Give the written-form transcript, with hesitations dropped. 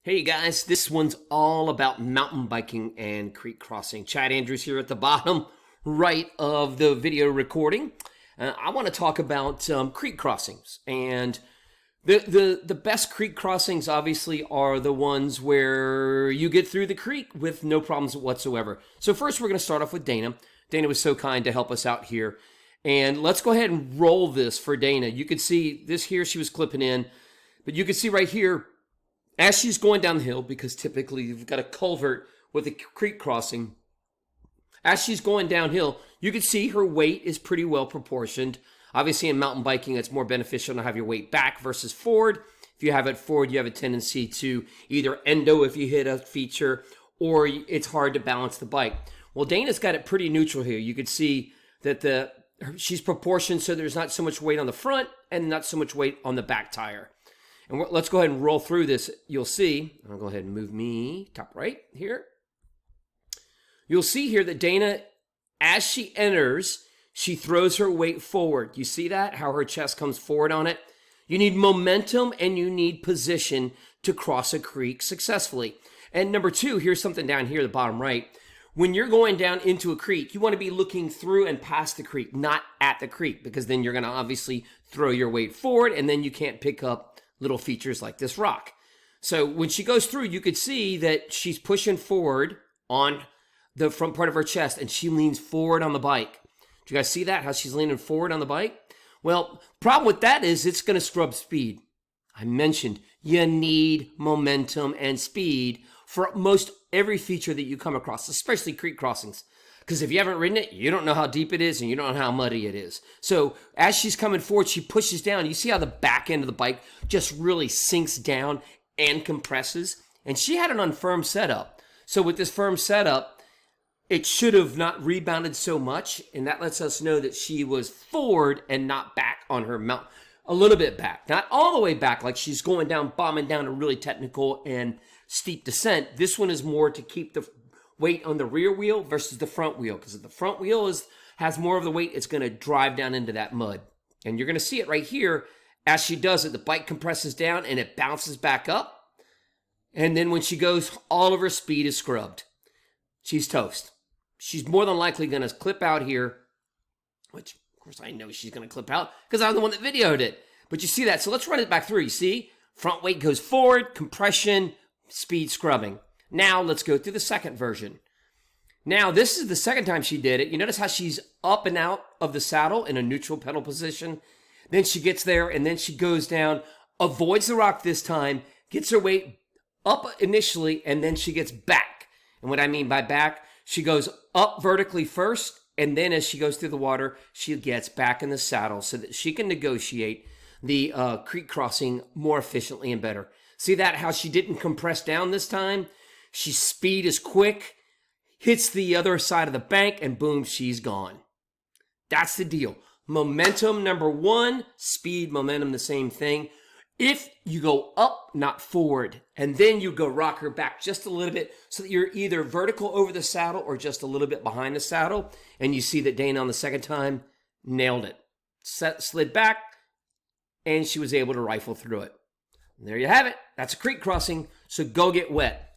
Hey guys, this one's all about mountain biking and creek crossing. Chad Andrews here at the bottom right of the video recording. I want to talk about creek crossings. And the best creek crossings obviously are the ones where you get through the creek with no problems whatsoever. So first we're going to start off with Dana. Dana was so kind to help us out here. And let's go ahead and roll this for Dana. You can see this here, she was clipping in. But you can see right here, as she's going down the hill, because typically you've got a culvert with a creek crossing, as she's going downhill, you can see her weight is pretty well proportioned. Obviously in mountain biking, it's more beneficial to have your weight back versus forward. If you have it forward, you have a tendency to either endo if you hit a feature, or it's hard to balance the bike. Well, Dana's got it pretty neutral here. You can see that she's proportioned so there's not so much weight on the front and not so much weight on the back tire. And let's go ahead and roll through this. You'll see, I'll go ahead and move me top right here. You'll see here that Dana, as she enters, she throws her weight forward. You see that? How her chest comes forward on it? You need momentum and you need position to cross a creek successfully. And number two, here's something down here, the bottom right. When you're going down into a creek, you want to be looking through and past the creek, not at the creek, because then you're going to obviously throw your weight forward and then you can't pick up little features like this rock. So when she goes through, you could see that she's pushing forward on the front part of her chest and she leans forward on the bike. Do you guys see that? How she's leaning forward on the bike? Well, problem with that is it's going to scrub speed. I mentioned you need momentum and speed for most every feature that you come across, especially creek crossings. Because if you haven't ridden it, you don't know how deep it is and you don't know how muddy it is. So as she's coming forward, she pushes down. You see how the back end of the bike just really sinks down and compresses? And she had an unfirm setup. So with this firm setup, it should have not rebounded so much. And that lets us know that she was forward and not back on her mount. A little bit back. Not all the way back like she's going down, bombing down a really technical and steep descent. This one is more to keep the weight on the rear wheel versus the front wheel, because if the front wheel has more of the weight, it's going to drive down into that mud. And you're going to see it right here. As she does it, the bike compresses down and it bounces back up. And then when she goes, all of her speed is scrubbed. She's toast. She's more than likely going to clip out here, which of course I know she's going to clip out because I'm the one that videoed it. But you see that. So let's run it back through. You see, front weight goes forward, compression, speed scrubbing. Now, let's go through the second version. Now, this is the second time she did it. You notice how she's up and out of the saddle in a neutral pedal position. Then she gets there, and then she goes down, avoids the rock this time, gets her weight up initially, and then she gets back. And what I mean by back, she goes up vertically first, and then as she goes through the water, she gets back in the saddle so that she can negotiate the creek crossing more efficiently and better. See that, how she didn't compress down this time? She's speed is quick, hits the other side of the bank, and boom, she's gone. That's the deal. Momentum, number one. Speed, momentum, the same thing. If you go up, not forward, and then you go rock her back just a little bit so that you're either vertical over the saddle or just a little bit behind the saddle, and you see that Dana on the second time nailed it. Slid back, and she was able to rifle through it. And there you have it. That's a creek crossing, so go get wet.